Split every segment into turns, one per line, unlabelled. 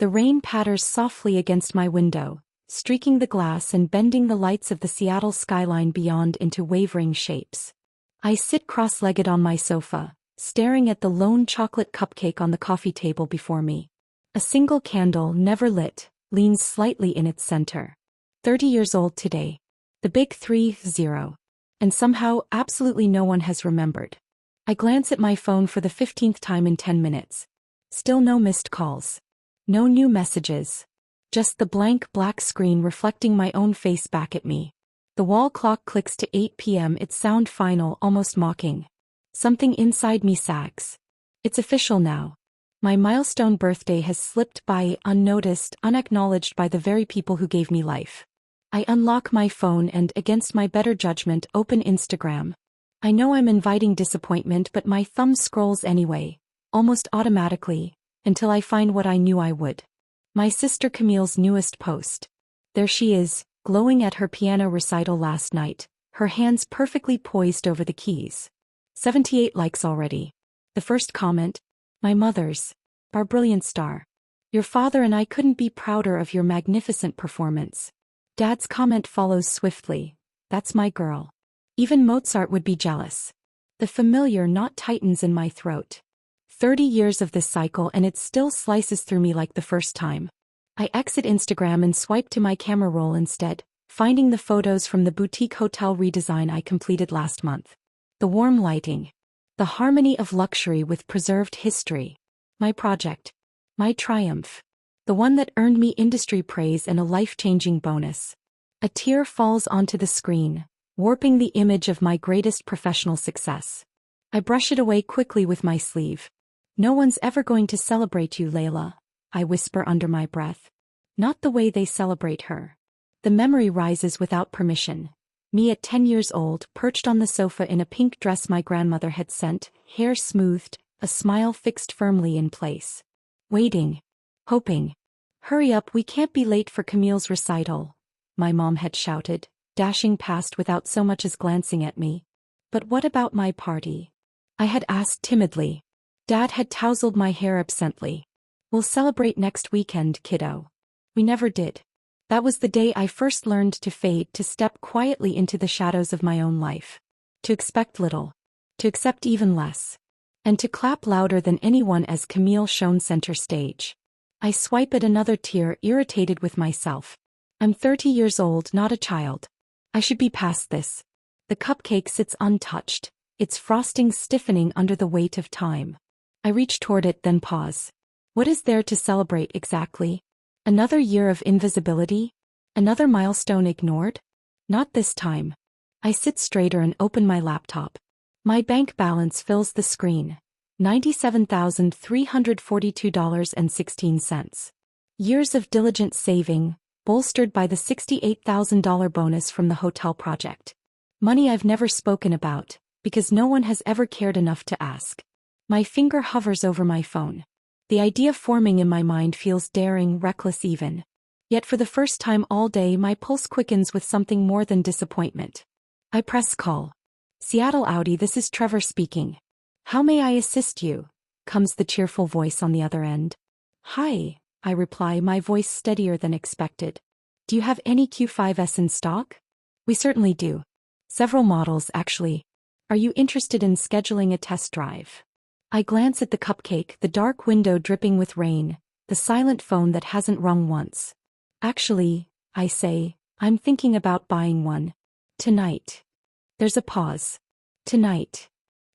The rain patters softly against my window, streaking the glass and bending the lights of the Seattle skyline beyond into wavering shapes. I sit cross-legged on my sofa, staring at the lone chocolate cupcake on the coffee table before me. A single candle, never lit, leans slightly in its center. 30 years old today. The big 30. And somehow, absolutely no one has remembered. I glance at my phone for the 15th time in 10 minutes. Still no missed calls. No new messages. Just the blank black screen reflecting my own face back at me. The wall clock clicks to 8 p.m. its sound final, almost mocking. Something inside me sags. It's official now. My milestone birthday has slipped by unnoticed, unacknowledged by the very people who gave me life. I unlock my phone and, against my better judgment, open Instagram. I know I'm inviting disappointment, but my thumb scrolls anyway, almost automatically, until I find what I knew I would. My sister Camille's newest post. There she is, glowing at her piano recital last night, her hands perfectly poised over the keys. 78 likes already. The first comment, my mother's. Our brilliant star. Your father and I couldn't be prouder of your magnificent performance. Dad's comment follows swiftly, that's my girl. Even Mozart would be jealous. The familiar knot tightens in my throat. 30 years of this cycle and it still slices through me like the first time. I exit Instagram and swipe to my camera roll instead, finding the photos from the boutique hotel redesign I completed last month. The warm lighting. The harmony of luxury with preserved history. My project. My triumph. The one that earned me industry praise and a life-changing bonus. A tear falls onto the screen, warping the image of my greatest professional success. I brush it away quickly with my sleeve. No one's ever going to celebrate you, Layla, I whisper under my breath. Not the way they celebrate her. The memory rises without permission. Me at 10 years old, perched on the sofa in a pink dress my grandmother had sent, hair smoothed, a smile fixed firmly in place. Waiting. Hoping. Hurry up, we can't be late for Camille's recital, my mom had shouted, dashing past without so much as glancing at me. But what about my party? I had asked timidly. Dad had tousled my hair absently. We'll celebrate next weekend, kiddo. We never did. That was the day I first learned to fade, to step quietly into the shadows of my own life. To expect little. To accept even less. And to clap louder than anyone as Camille shone center stage. I swipe at another tear, irritated with myself. I'm 30 years old, not a child. I should be past this. The cupcake sits untouched, its frosting stiffening under the weight of time. I reach toward it, then pause. What is there to celebrate exactly? Another year of invisibility? Another milestone ignored? Not this time. I sit straighter and open my laptop. My bank balance fills the screen. $97,342.16. Years of diligent saving, bolstered by the $68,000 bonus from the hotel project. Money I've never spoken about, because no one has ever cared enough to ask. My finger hovers over my phone. The idea forming in my mind feels daring, reckless even. Yet for the first time all day my pulse quickens with something more than disappointment. I press call. Seattle Audi, this is Trevor speaking. How may I assist you? Comes the cheerful voice on the other end. Hi, I reply, my voice steadier than expected. Do you have any Q5s in stock? We certainly do. Several models, actually. Are you interested in scheduling a test drive? I glance at the cupcake, the dark window dripping with rain, the silent phone that hasn't rung once. Actually, I say, I'm thinking about buying one. Tonight. There's a pause. Tonight.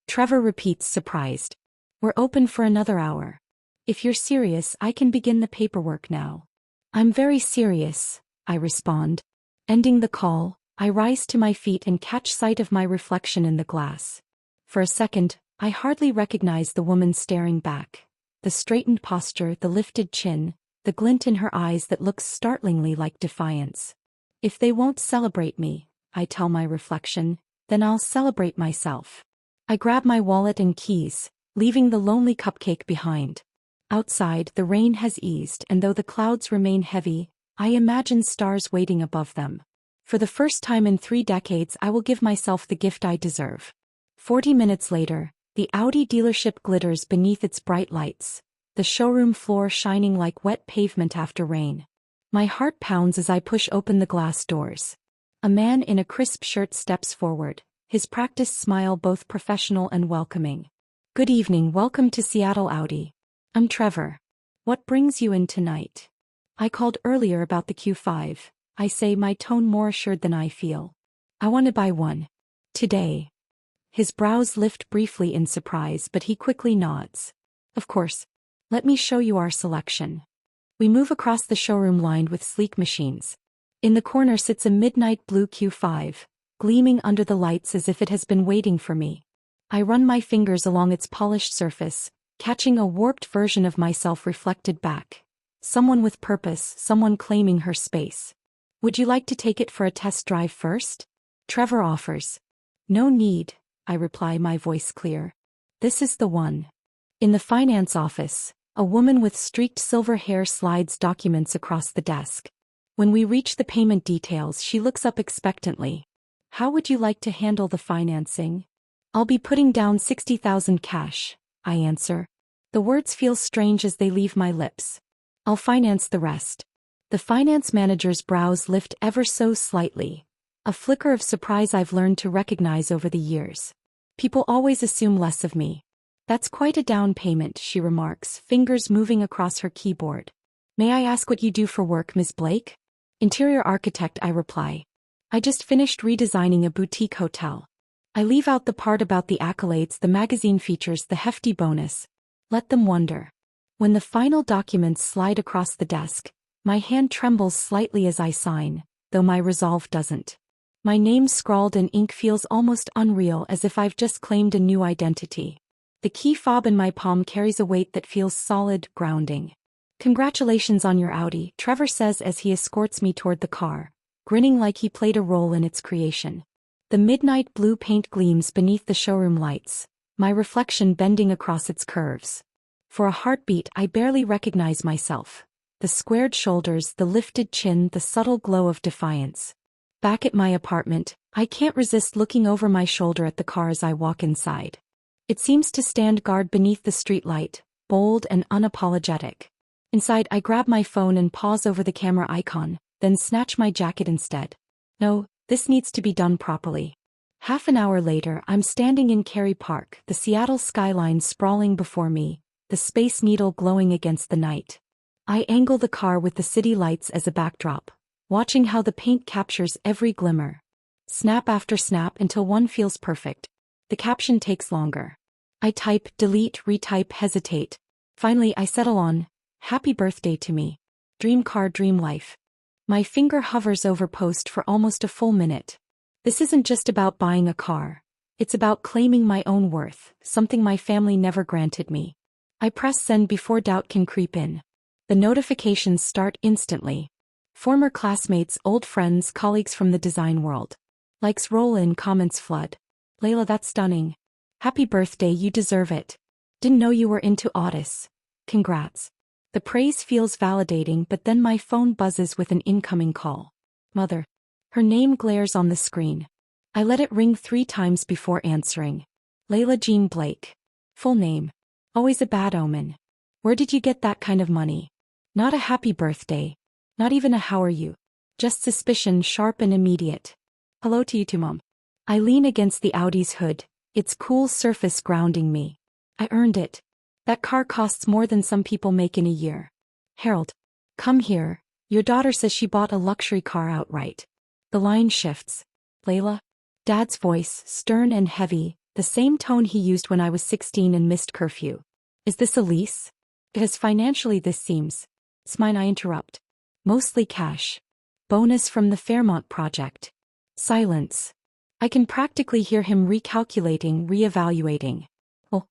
Trevor repeats, surprised. We're open for another hour. If you're serious, I can begin the paperwork now. I'm very serious, I respond. Ending the call, I rise to my feet and catch sight of my reflection in the glass. For a second, I hardly recognize the woman staring back. The straightened posture, the lifted chin, the glint in her eyes that looks startlingly like defiance. If they won't celebrate me, I tell my reflection, then I'll celebrate myself. I grab my wallet and keys, leaving the lonely cupcake behind. Outside, the rain has eased, and though the clouds remain heavy, I imagine stars waiting above them. For the first time in 3 decades, I will give myself the gift I deserve. 40 minutes later, the Audi dealership glitters beneath its bright lights. the showroom floor shining like wet pavement after rain. My heart pounds as I push open the glass doors. A man in a crisp shirt steps forward, his practiced smile both professional and welcoming. Good evening, welcome to Seattle Audi. I'm Trevor. What brings you in tonight? I called earlier about the Q5, I say, my tone more assured than I feel. I want to buy one. Today. His brows lift briefly in surprise, but he quickly nods. Of course. Let me show you our selection. We move across the showroom lined with sleek machines. In the corner sits a midnight blue Q5, gleaming under the lights as if it has been waiting for me. I run my fingers along its polished surface, catching a warped version of myself reflected back. Someone with purpose, someone claiming her space. Would you like to take it for a test drive first? Trevor offers. No need, I reply, my voice clear. This is the one. In the finance office, a woman with streaked silver hair slides documents across the desk. When we reach the payment details, she looks up expectantly. How would you like to handle the financing? I'll be putting down $60,000 cash, I answer. The words feel strange as they leave my lips. I'll finance the rest. The finance manager's brows lift ever so slightly, a flicker of surprise I've learned to recognize over the years. People always assume less of me. That's quite a down payment, she remarks, fingers moving across her keyboard. May I ask what you do for work, Ms. Blake? Interior architect, I reply. I just finished redesigning a boutique hotel. I leave out the part about the accolades the magazine features, the hefty bonus. Let them wonder. When the final documents slide across the desk, my hand trembles slightly as I sign, though my resolve doesn't. My name scrawled in ink feels almost unreal, as if I've just claimed a new identity. The key fob in my palm carries a weight that feels solid, grounding. Congratulations on your Audi, Trevor says as he escorts me toward the car, grinning like he played a role in its creation. The midnight blue paint gleams beneath the showroom lights, my reflection bending across its curves. For a heartbeat, I barely recognize myself. The squared shoulders, the lifted chin, the subtle glow of defiance. Back at my apartment, I can't resist looking over my shoulder at the car as I walk inside. It seems to stand guard beneath the streetlight, bold and unapologetic. Inside, I grab my phone and pause over the camera icon, then snatch my jacket instead. No, this needs to be done properly. Half an hour later, I'm standing in Cary Park, the Seattle skyline sprawling before me, the Space Needle glowing against the night. I angle the car with the city lights as a backdrop, watching how the paint captures every glimmer. Snap after snap until one feels perfect. The caption takes longer. I type, delete, retype, hesitate. Finally, I settle on, happy birthday to me. Dream car, dream life. My finger hovers over post for almost a full minute. This isn't just about buying a car. It's about claiming my own worth, something my family never granted me. I press send before doubt can creep in. The notifications start instantly. Former classmates, old friends, colleagues from the design world. Likes roll in, comments flood. Layla, that's stunning. Happy birthday, you deserve it. Didn't know you were into Audis. Congrats. The praise feels validating, but then my phone buzzes with an incoming call. Mother. Her name glares on the screen. I let it ring 3 times before answering. Layla Jean Blake. Full name. Always a bad omen. Where did you get that kind of money? Not a happy birthday. Not even a how are you. Just suspicion, sharp and immediate. Hello to you too, Mom. I lean against the Audi's hood, its cool surface grounding me. I earned it. That car costs more than some people make in a year. Harold. Come here. Your daughter says she bought a luxury car outright. The line shifts. Layla? Dad's voice, stern and heavy, the same tone he used when I was 16 and missed curfew. Is this a lease? Because financially this seems. It's mine, I interrupt. Mostly cash. Bonus from the Fairmont project. Silence. I can practically hear him recalculating, reevaluating. Well,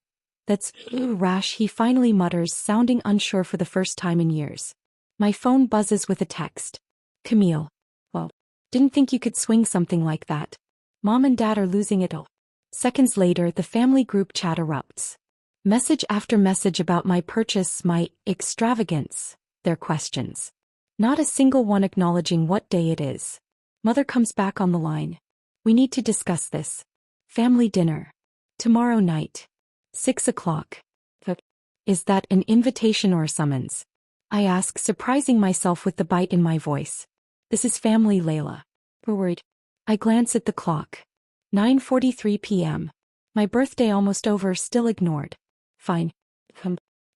that's rash, he finally mutters, sounding unsure for the first time in years. My phone buzzes with a text. Camille. Well, didn't think you could swing something like that. Mom and Dad are losing it all. Seconds later, the family group chat erupts. Message after message about my purchase, my extravagance, their questions. Not a single one acknowledging what day it is. Mother comes back on the line. We need to discuss this. Family dinner. Tomorrow night. 6 o'clock. Is that an invitation or a summons? I ask, surprising myself with the bite in my voice. This is family, Layla. We're worried. I glance at the clock. 9:43 p.m. My birthday almost over, still ignored. Fine.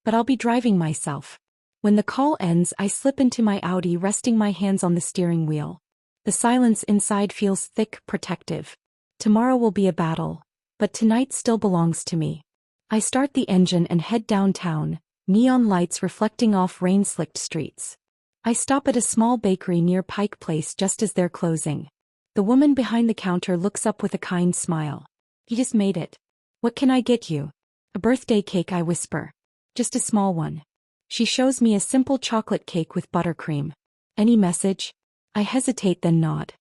But I'll be driving myself. When the call ends, I slip into my Audi, resting my hands on the steering wheel. The silence inside feels thick, protective. Tomorrow will be a battle, but tonight still belongs to me. I start the engine and head downtown, neon lights reflecting off rain-slicked streets. I stop at a small bakery near Pike Place just as they're closing. The woman behind the counter looks up with a kind smile. You just made it. What can I get you? A birthday cake, I whisper. Just a small one. She shows me a simple chocolate cake with buttercream. Any message? I hesitate, then nod.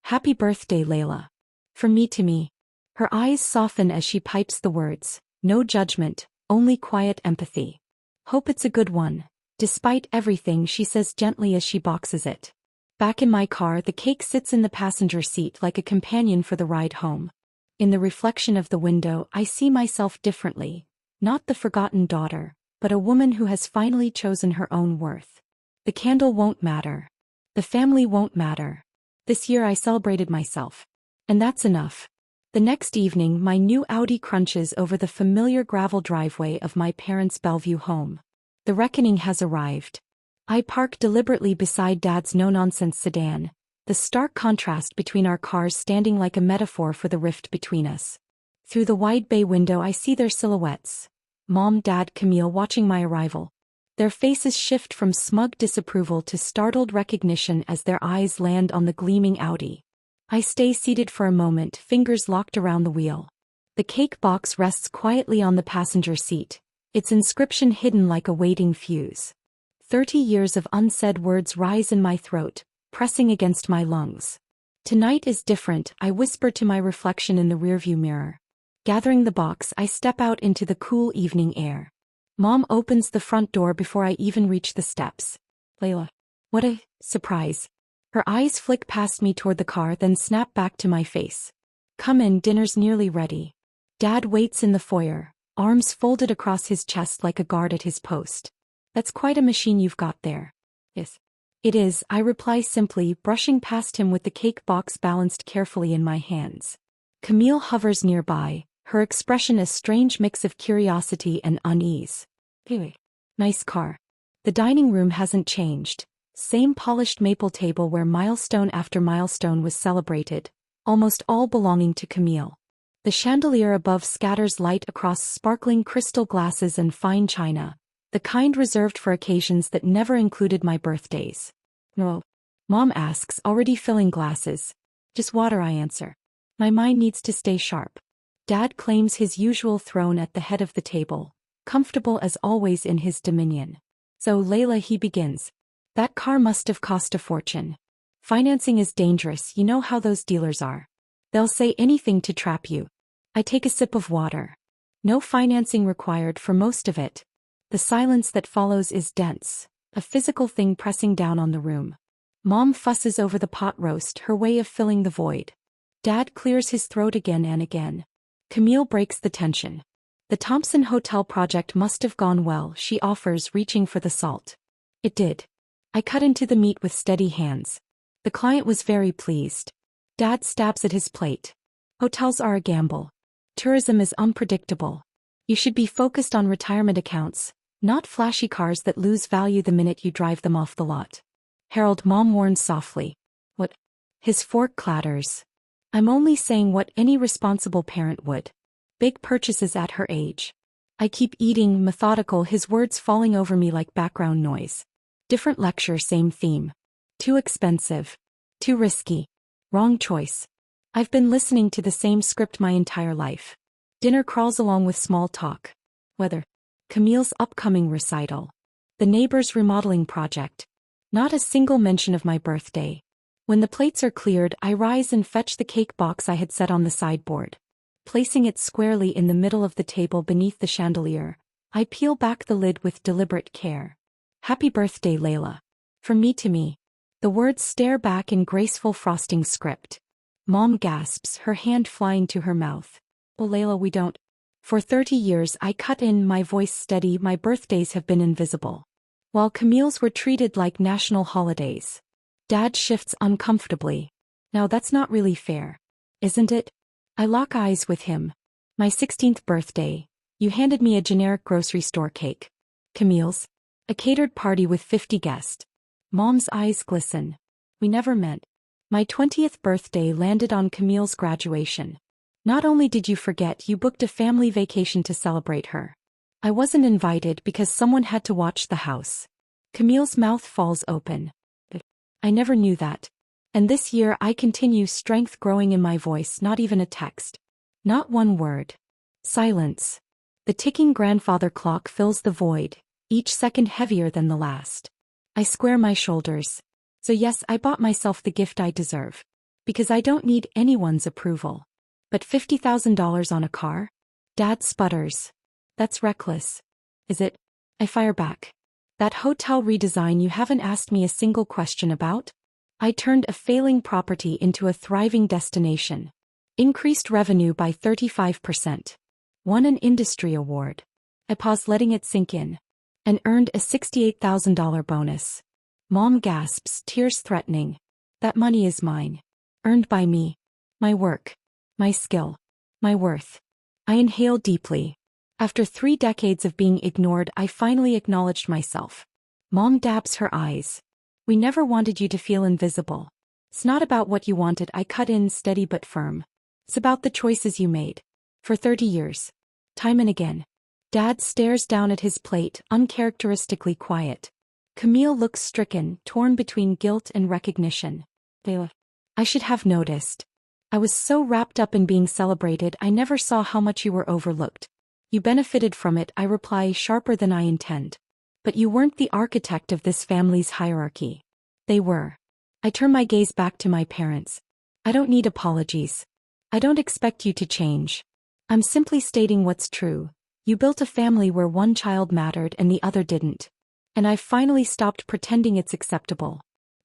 Happy birthday, Layla. From me to me. Her eyes soften as she pipes the words. No judgment, only quiet empathy. Hope it's a good one. Despite everything, she says gently as she boxes it. Back in my car, the cake sits in the passenger seat like a companion for the ride home. In the reflection of the window, I see myself differently. Not the forgotten daughter, but a woman who has finally chosen her own worth. The candle won't matter. The family won't matter. This year I celebrated myself. And that's enough. The next evening, my new Audi crunches over the familiar gravel driveway of my parents' Bellevue home. The reckoning has arrived. I park deliberately beside Dad's no-nonsense sedan, the stark contrast between our cars standing like a metaphor for the rift between us. Through the wide bay window I see their silhouettes. Mom, Dad, Camille watching my arrival. Their faces shift from smug disapproval to startled recognition as their eyes land on the gleaming Audi. I stay seated for a moment, fingers locked around the wheel. The cake box rests quietly on the passenger seat, its inscription hidden like a waiting fuse. 30 years of unsaid words rise in my throat, pressing against my lungs. Tonight is different, I whisper to my reflection in the rearview mirror. Gathering the box, I step out into the cool evening air. Mom opens the front door before I even reach the steps. Layla. What a surprise. Her eyes flick past me toward the car, then snap back to my face. Come in, dinner's nearly ready. Dad waits in the foyer, arms folded across his chest like a guard at his post. That's quite a machine you've got there. Yes. It is, I reply simply, brushing past him with the cake box balanced carefully in my hands. Camille hovers nearby, her expression a strange mix of curiosity and unease. Hey, nice car. The dining room hasn't changed. Same polished maple table where milestone after milestone was celebrated, almost all belonging to Camille. The chandelier above scatters light across sparkling crystal glasses and fine china, the kind reserved for occasions that never included my birthdays. No. Mom asks, already filling glasses. Just water, I answer. My mind needs to stay sharp. Dad claims his usual throne at the head of the table, comfortable as always in his dominion. So Layla, he begins. That car must have cost a fortune. Financing is dangerous, you know how those dealers are. They'll say anything to trap you. I take a sip of water. No financing required for most of it. The silence that follows is dense, a physical thing pressing down on the room. Mom fusses over the pot roast, her way of filling the void. Dad clears his throat again and again. Camille breaks the tension. The Thompson Hotel project must have gone well, she offers, reaching for the salt. It did. I cut into the meat with steady hands. The client was very pleased. Dad stabs at his plate. Hotels are a gamble. Tourism is unpredictable. You should be focused on retirement accounts, not flashy cars that lose value the minute you drive them off the lot. Harold, Mom warns softly. What? His fork clatters. I'm only saying what any responsible parent would. Big purchases at her age. I keep eating, methodical, his words falling over me like background noise. Different lecture, same theme. Too expensive. Too risky. Wrong choice. I've been listening to the same script my entire life. Dinner crawls along with small talk. Weather. Camille's upcoming recital. The neighbor's remodeling project. Not a single mention of my birthday. When the plates are cleared, I rise and fetch the cake box I had set on the sideboard. Placing it squarely in the middle of the table beneath the chandelier, I peel back the lid with deliberate care. Happy birthday, Layla. From me to me. The words stare back in graceful frosting script. Mom gasps, her hand flying to her mouth. Well, Layla, we don't. For 30 years I cut in, my voice steady, my birthdays have been invisible. While Camille's were treated like national holidays. Dad shifts uncomfortably. Now that's not really fair. Isn't it? I lock eyes with him. My 16th birthday. You handed me a generic grocery store cake. Camille's? A catered party with 50 guests. Mom's eyes glisten. We never met. My 20th birthday landed on Camille's graduation. Not only did you forget, you booked a family vacation to celebrate her. I wasn't invited because someone had to watch the house. Camille's mouth falls open. I never knew that. And this year I continue, strength growing in my voice, not even a text. Not one word. Silence. The ticking grandfather clock fills the void, each second heavier than the last. I square my shoulders. So yes, I bought myself the gift I deserve. Because I don't need anyone's approval. But $50,000 on a car? Dad sputters. That's reckless. Is it? I fire back. That hotel redesign you haven't asked me a single question about? I turned a failing property into a thriving destination. Increased revenue by 35%. Won an industry award. I paused, letting it sink in. And earned a $68,000 bonus. Mom gasps, tears threatening. That money is mine. Earned by me. My work. My skill. My worth. I inhale deeply. After 3 decades of being ignored, I finally acknowledged myself. Mom dabs her eyes. We never wanted you to feel invisible. It's not about what you wanted, I cut in, steady but firm. It's about the choices you made. For 30 years. Time and again. Dad stares down at his plate, uncharacteristically quiet. Camille looks stricken, torn between guilt and recognition. I should have noticed. I was so wrapped up in being celebrated, I never saw how much you were overlooked. You benefited from it, I reply, sharper than I intend. But you weren't the architect of this family's hierarchy. They were. I turn my gaze back to my parents. I don't need apologies. I don't expect you to change. I'm simply stating what's true. You built a family where one child mattered and the other didn't. And I've finally stopped pretending it's acceptable.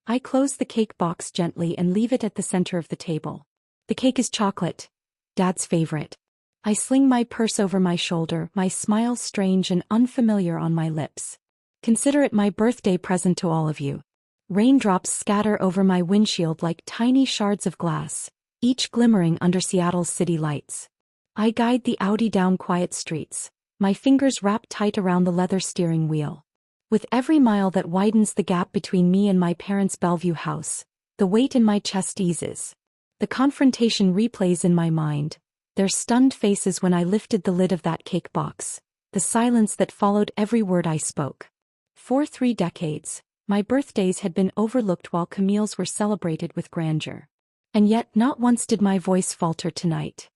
I close the cake box gently and leave it at the center of the table. The cake is chocolate. Dad's favorite. I sling my purse over my shoulder, my smile strange and unfamiliar on my lips. Consider it my birthday present to all of you. Raindrops scatter over my windshield like tiny shards of glass, each glimmering under Seattle's city lights. I guide the Audi down quiet streets, my fingers wrapped tight around the leather steering wheel. With every mile that widens the gap between me and my parents' Bellevue house, the weight in my chest eases. The confrontation replays in my mind. Their stunned faces when I lifted the lid of that cake box. The silence that followed every word I spoke. For 3 decades, my birthdays had been overlooked while Camille's were celebrated with grandeur. And yet not once did my voice falter tonight.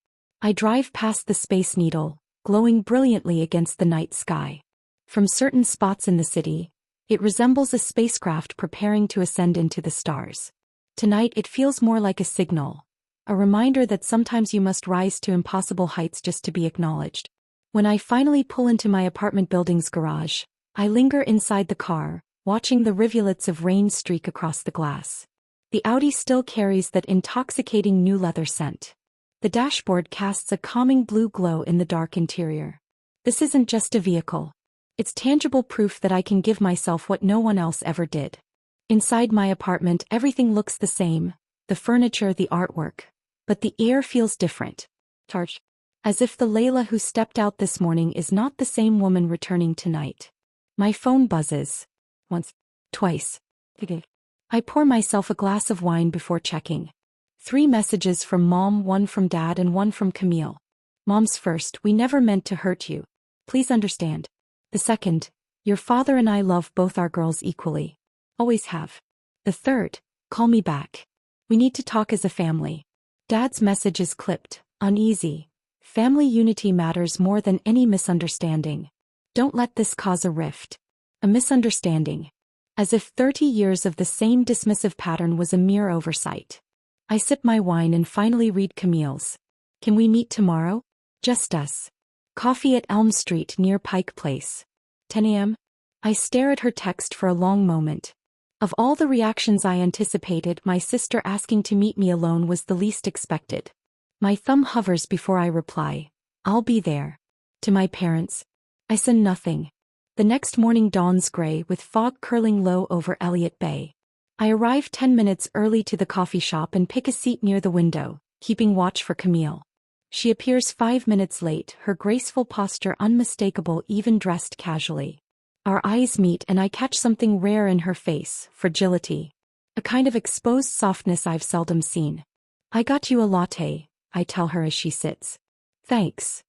I drive past the Space Needle, glowing brilliantly against the night sky. From certain spots in the city, it resembles a spacecraft preparing to ascend into the stars. Tonight it feels more like a signal. A reminder that sometimes you must rise to impossible heights just to be acknowledged. When I finally pull into my apartment building's garage, I linger inside the car, watching the rivulets of rain streak across the glass. The Audi still carries that intoxicating new leather scent. The dashboard casts a calming blue glow in the dark interior. This isn't just a vehicle. It's tangible proof that I can give myself what no one else ever did. Inside my apartment, everything looks the same, the furniture, the artwork. But the air feels different. Charged. As if the Layla who stepped out this morning is not the same woman returning tonight. My phone buzzes. Once. Twice. I pour myself a glass of wine before checking. 3 messages from Mom, 1 from Dad and 1 from Camille. Mom's first, we never meant to hurt you. Please understand. The second, your father and I love both our girls equally. Always have. The third, call me back. We need to talk as a family. Dad's message is clipped, uneasy. Family unity matters more than any misunderstanding. Don't let this cause a rift. A misunderstanding. As if 30 years of the same dismissive pattern was a mere oversight. I sip my wine and finally read Camille's. Can we meet tomorrow? Just us. Coffee at Elm Street near Pike Place. 10 a.m.? I stare at her text for a long moment. Of all the reactions I anticipated, my sister asking to meet me alone was the least expected. My thumb hovers before I reply. I'll be there. To my parents. I send nothing. The next morning dawns gray with fog curling low over Elliott Bay. I arrive 10 minutes early to the coffee shop and pick a seat near the window, keeping watch for Camille. She appears 5 minutes late, her graceful posture unmistakable even dressed casually. Our eyes meet and I catch something rare in her face, fragility. A kind of exposed softness I've seldom seen. I got you a latte, I tell her as she sits. Thanks.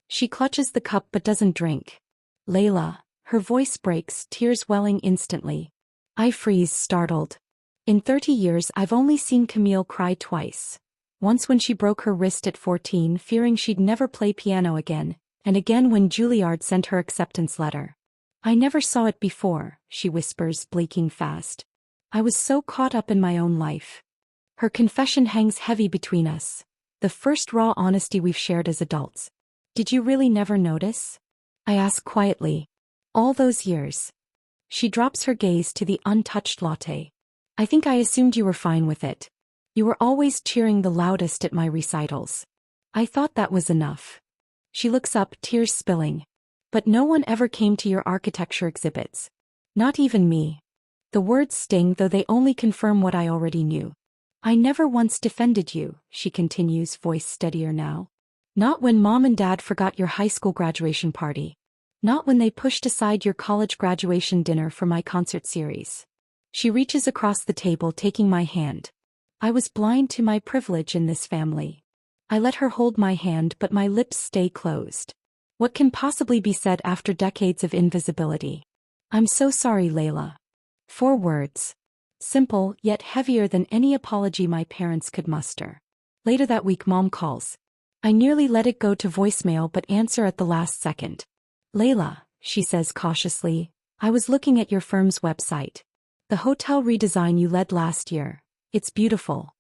She clutches the cup but doesn't drink. Layla, her voice breaks, tears welling instantly. I freeze, startled. In 30 years I've only seen Camille cry twice. Once when she broke her wrist at 14 fearing she'd never play piano again, and again when Juilliard sent her acceptance letter. I never saw it before, she whispers, blinking fast. I was so caught up in my own life. Her confession hangs heavy between us. The first raw honesty we've shared as adults. Did you really never notice? I ask quietly. All those years. She drops her gaze to the untouched latte. I think I assumed you were fine with it. You were always cheering the loudest at my recitals. I thought that was enough. She looks up, tears spilling. But no one ever came to your architecture exhibits. Not even me. The words sting, though they only confirm what I already knew. I never once defended you, she continues, voice steadier now. Not when Mom and Dad forgot your high school graduation party. Not when they pushed aside your college graduation dinner for my concert series. She reaches across the table, taking my hand. I was blind to my privilege in this family. I let her hold my hand, but my lips stay closed. What can possibly be said after decades of invisibility? I'm so sorry, Layla. 4 words. Simple, yet heavier than any apology my parents could muster. Later that week Mom calls. I nearly let it go to voicemail but answer at the last second. Layla, she says cautiously, I was looking at your firm's website. The hotel redesign you led last year. It's beautiful.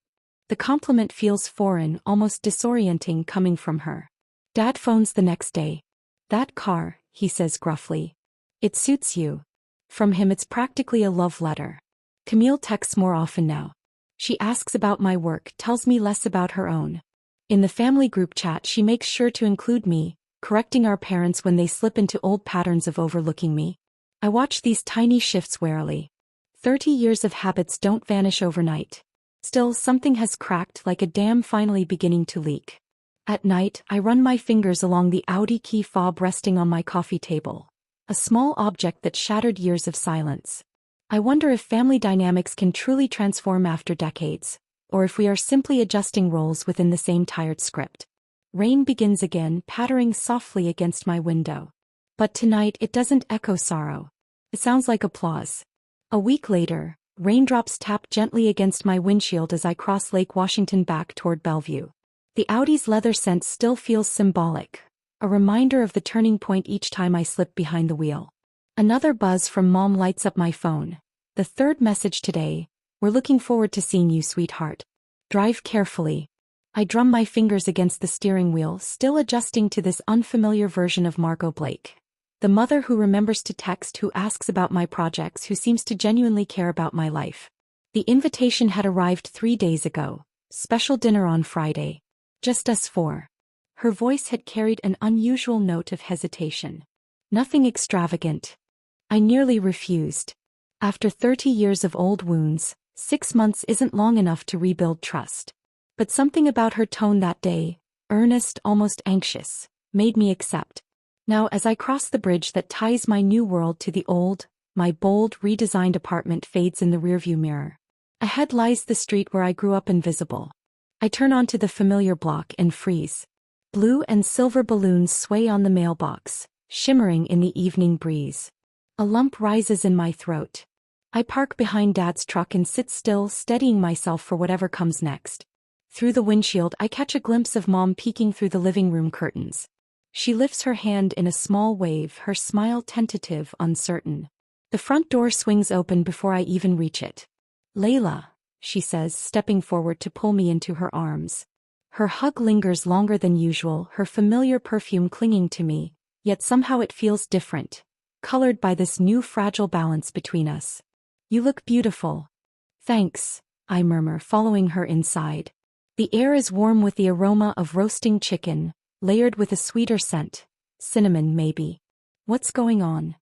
The compliment feels foreign, almost disorienting coming from her. Dad phones the next day. That car, he says gruffly. It suits you. From him it's practically a love letter. Camille texts more often now. She asks about my work, tells me less about her own. In the family group chat she makes sure to include me, correcting our parents when they slip into old patterns of overlooking me. I watch these tiny shifts warily. 30 years of habits don't vanish overnight. Still, something has cracked, like a dam finally beginning to leak. At night, I run my fingers along the Audi key fob resting on my coffee table. A small object that shattered years of silence. I wonder if family dynamics can truly transform after decades, or if we are simply adjusting roles within the same tired script. Rain begins again, pattering softly against my window. But tonight it doesn't echo sorrow. It sounds like applause. A week later, raindrops tap gently against my windshield as I cross Lake Washington back toward Bellevue. The Audi's leather scent still feels symbolic, a reminder of the turning point each time I slip behind the wheel. Another buzz from Mom lights up my phone. The 3rd message today. We're looking forward to seeing you, sweetheart. Drive carefully. I drum my fingers against the steering wheel, still adjusting to this unfamiliar version of Margot Blake. The mother who remembers to text, who asks about my projects, who seems to genuinely care about my life. The invitation had arrived 3 days ago. Special dinner on Friday. Just us 4. Her voice had carried an unusual note of hesitation. Nothing extravagant. I nearly refused. After 30 years of old wounds, 6 months isn't long enough to rebuild trust. But something about her tone that day, earnest, almost anxious, made me accept. Now as I cross the bridge that ties my new world to the old, my bold, redesigned apartment fades in the rearview mirror. Ahead lies the street where I grew up, invisible. I turn onto the familiar block and freeze. Blue and silver balloons sway on the mailbox, shimmering in the evening breeze. A lump rises in my throat. I park behind Dad's truck and sit still, steadying myself for whatever comes next. Through the windshield I catch a glimpse of Mom peeking through the living room curtains. She lifts her hand in a small wave, her smile tentative, uncertain. The front door swings open before I even reach it. Layla, she says, stepping forward to pull me into her arms. Her hug lingers longer than usual, her familiar perfume clinging to me, yet somehow it feels different, colored by this new fragile balance between us. You look beautiful. Thanks, I murmur, following her inside. The air is warm with the aroma of roasting chicken, layered with a sweeter scent, Cinnamon, maybe. What's going on?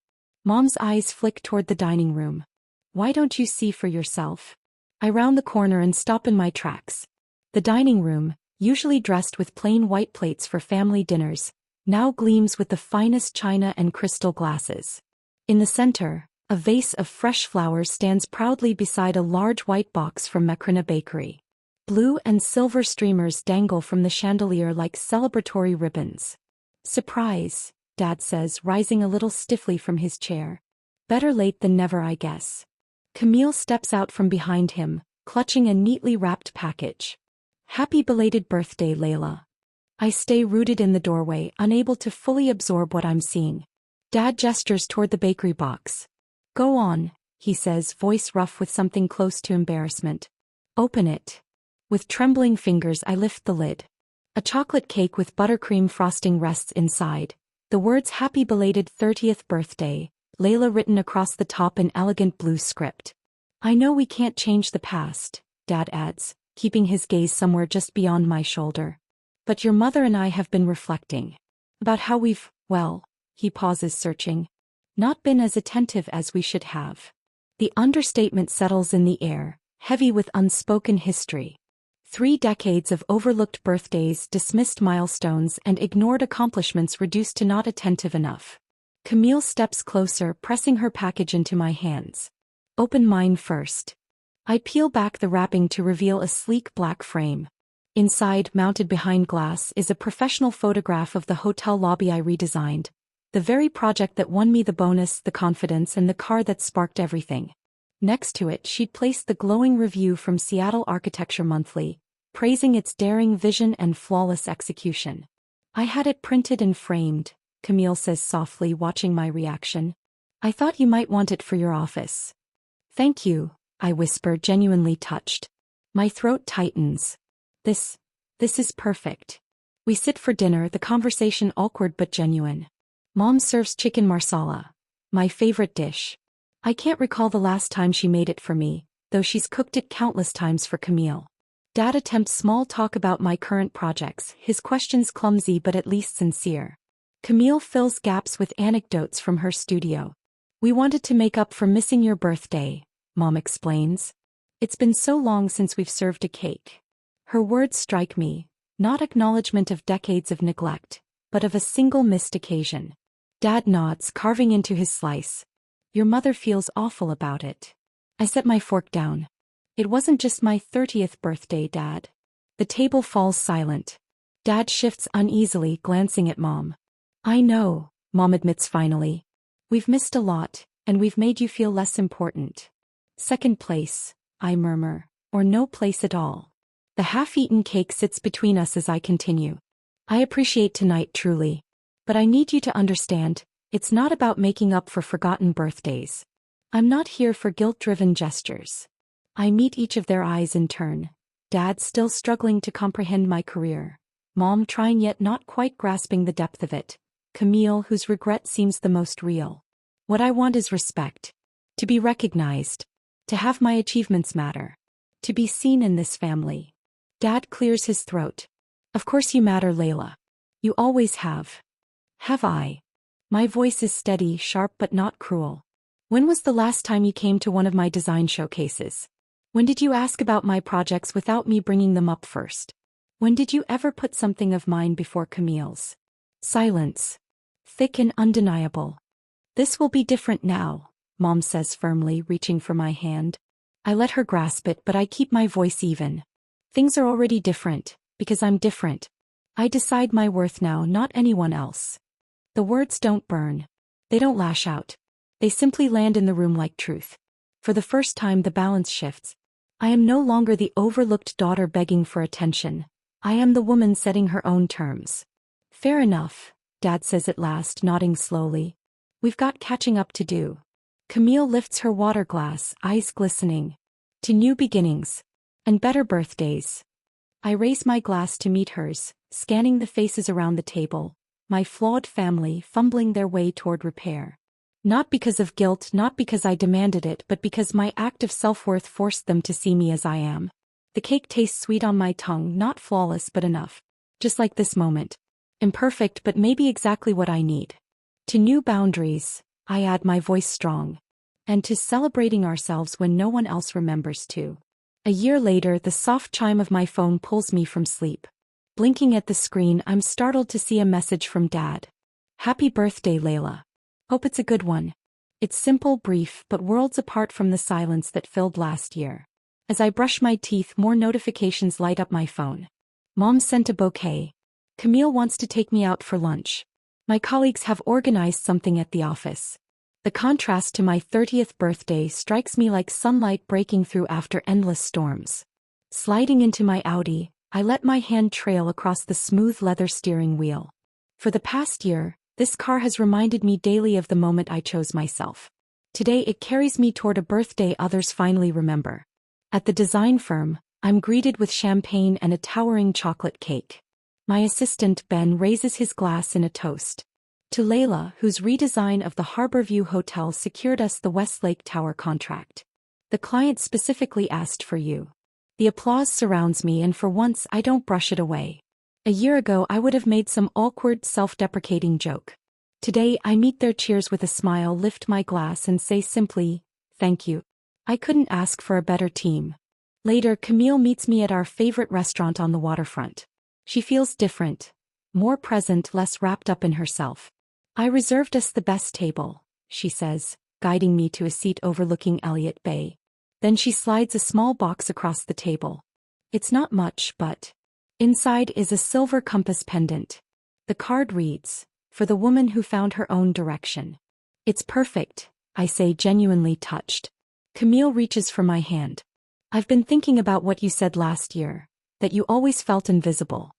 Mom's eyes flick toward the dining room. Why don't you see for yourself? I round the corner and stop in my tracks. The dining room, usually dressed with plain white plates for family dinners, now gleams with the finest china and crystal glasses. In the center, a vase of fresh flowers stands proudly beside a large white box from Macrina Bakery. Blue and silver streamers dangle from the chandelier like celebratory ribbons. Surprise, Dad says, rising a little stiffly from his chair. Better late than never, I guess. Camille steps out from behind him, clutching a neatly wrapped package. Happy belated birthday, Layla. I stay rooted in the doorway, unable to fully absorb what I'm seeing. Dad gestures toward the bakery box. Go on, he says, voice rough with something close to embarrassment. Open it. With trembling fingers I lift the lid. A chocolate cake with buttercream frosting rests inside. The words Happy belated 30th birthday, Layla written across the top in elegant blue script. I know we can't change the past, Dad adds, keeping his gaze somewhere just beyond my shoulder. But your mother and I have been reflecting. About how we've, well, he pauses searching. Not been as attentive as we should have. The understatement settles in the air, heavy with unspoken history. 3 decades of overlooked birthdays, dismissed milestones, and ignored accomplishments reduced to not attentive enough. Camille steps closer, pressing her package into my hands. Open mine first. I peel back the wrapping to reveal a sleek black frame. Inside, mounted behind glass, is a professional photograph of the hotel lobby I redesigned. The very project that won me the bonus, the confidence, and the car that sparked everything. Next to it, she'd placed the glowing review from Seattle Architecture Monthly, praising its daring vision and flawless execution. I had it printed and framed, Camille says softly, watching my reaction. I thought you might want it for your office. Thank you, I whisper, genuinely touched. My throat tightens. This is perfect. We sit for dinner, the conversation awkward but genuine. Mom serves chicken marsala, my favorite dish. I can't recall the last time she made it for me, though she's cooked it countless times for Camille. Dad attempts small talk about my current projects, his questions clumsy but at least sincere. Camille fills gaps with anecdotes from her studio. We wanted to make up for missing your birthday, Mom explains. It's been so long since we've served a cake. Her words strike me, not acknowledgement of decades of neglect, but of a single missed occasion. Dad nods, carving into his slice. Your mother feels awful about it. I set my fork down. It wasn't just my 30th birthday, Dad. The table falls silent. Dad shifts uneasily, glancing at Mom. I know, Mom admits finally. We've missed a lot, and we've made you feel less important. Second place, I murmur, or no place at all. The half-eaten cake sits between us as I continue. I appreciate tonight truly. But I need you to understand, it's not about making up for forgotten birthdays. I'm not here for guilt-driven gestures. I meet each of their eyes in turn. Dad still struggling to comprehend my career. Mom trying yet not quite grasping the depth of it. Camille, whose regret seems the most real. What I want is respect. To be recognized. To have my achievements matter. To be seen in this family. Dad clears his throat. Of course you matter, Layla. You always have. Have I? My voice is steady, sharp but not cruel. When was the last time you came to one of my design showcases? When did you ask about my projects without me bringing them up first? When did you ever put something of mine before Camille's? Silence. Thick and undeniable. This will be different now, Mom says firmly, reaching for my hand. I let her grasp it, but I keep my voice even. Things are already different, because I'm different. I decide my worth now, not anyone else. The words don't burn. They don't lash out. They simply land in the room like truth. For the first time the balance shifts. I am no longer the overlooked daughter begging for attention. I am the woman setting her own terms. Fair enough, Dad says at last, nodding slowly. We've got catching up to do. Camille lifts her water glass, eyes glistening. To new beginnings. And better birthdays. I raise my glass to meet hers, scanning the faces around the table. My flawed family fumbling their way toward repair. Not because of guilt, not because I demanded it, but because my act of self-worth forced them to see me as I am. The cake tastes sweet on my tongue, not flawless but enough. Just like this moment. Imperfect, but maybe exactly what I need. To new boundaries, I add, my voice strong. And to celebrating ourselves when no one else remembers to. A year later, the soft chime of my phone pulls me from sleep. Blinking at the screen, I'm startled to see a message from Dad. Happy birthday, Layla. Hope it's a good one. It's simple, brief, but worlds apart from the silence that filled last year. As I brush my teeth, more notifications light up my phone. Mom sent a bouquet. Camille wants to take me out for lunch. My colleagues have organized something at the office. The contrast to my 30th birthday strikes me like sunlight breaking through after endless storms. Sliding into my Audi, I let my hand trail across the smooth leather steering wheel. For the past year, this car has reminded me daily of the moment I chose myself. Today it carries me toward a birthday others finally remember. At the design firm, I'm greeted with champagne and a towering chocolate cake. My assistant, Ben, raises his glass in a toast. To Layla, whose redesign of the Harborview Hotel secured us the Westlake Tower contract. The client specifically asked for you. The applause surrounds me, and for once I don't brush it away. A year ago I would have made some awkward, self-deprecating joke. Today I meet their cheers with a smile, lift my glass and say simply, thank you. I couldn't ask for a better team. Later, Camille meets me at our favorite restaurant on the waterfront. She feels different, more present, less wrapped up in herself. I reserved us the best table, she says, guiding me to a seat overlooking Elliott Bay. Then she slides a small box across the table. It's not much, but inside is a silver compass pendant. The card reads, for the woman who found her own direction. It's perfect, I say, genuinely touched. Camille reaches for my hand. I've been thinking about what you said last year, that you always felt invisible.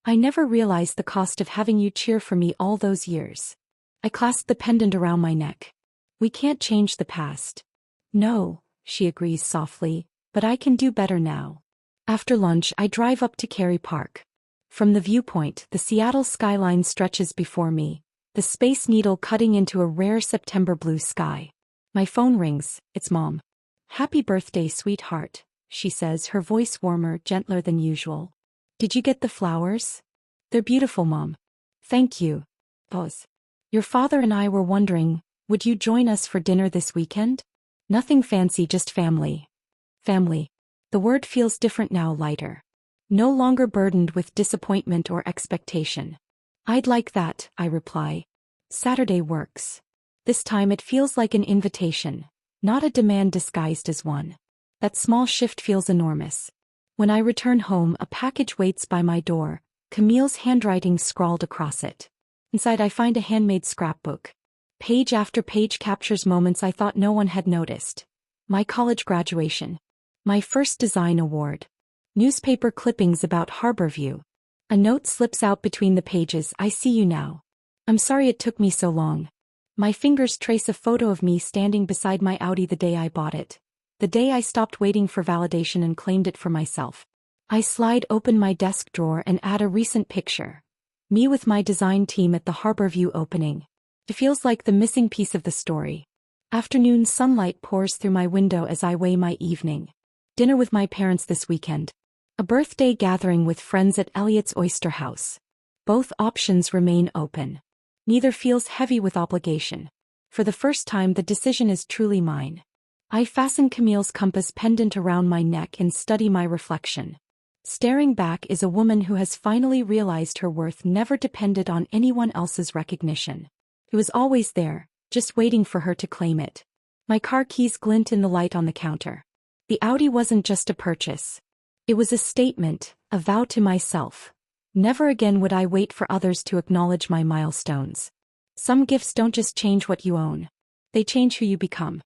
I never realized the cost of having you cheer for me all those years. I clasped the pendant around my neck. We can't change the past. No, she agrees softly, but I can do better now. After lunch, I drive up to Cary Park. From the viewpoint, the Seattle skyline stretches before me, the Space Needle cutting into a rare September blue sky. My phone rings. It's Mom. Happy birthday, sweetheart, she says, her voice warmer, gentler than usual. Did you get the flowers? They're beautiful, Mom. Thank you. Pause. Your father and I were wondering, would you join us for dinner this weekend? Nothing fancy, just family. Family. The word feels different now, lighter. No longer burdened with disappointment or expectation. I'd like that, I reply. Saturday works. This time it feels like an invitation, not a demand disguised as one. That small shift feels enormous. When I return home, a package waits by my door, Camille's handwriting scrawled across it. Inside I find a handmade scrapbook. Page after page captures moments I thought no one had noticed. My college graduation. My first design award. Newspaper clippings about Harborview. A note slips out between the pages. I see you now. I'm sorry it took me so long. My fingers trace a photo of me standing beside my Audi the day I bought it. The day I stopped waiting for validation and claimed it for myself. I slide open my desk drawer and add a recent picture. Me with my design team at the Harborview opening. It feels like the missing piece of the story. Afternoon sunlight pours through my window as I weigh my evening. Dinner with my parents this weekend. A birthday gathering with friends at Elliott's Oyster House. Both options remain open. Neither feels heavy with obligation. For the first time, the decision is truly mine. I fasten Camille's compass pendant around my neck and study my reflection. Staring back is a woman who has finally realized her worth never depended on anyone else's recognition. It was always there, just waiting for her to claim it. My car keys glint in the light on the counter. The Audi wasn't just a purchase. It was a statement, a vow to myself. Never again would I wait for others to acknowledge my milestones. Some gifts don't just change what you own. They change who you become.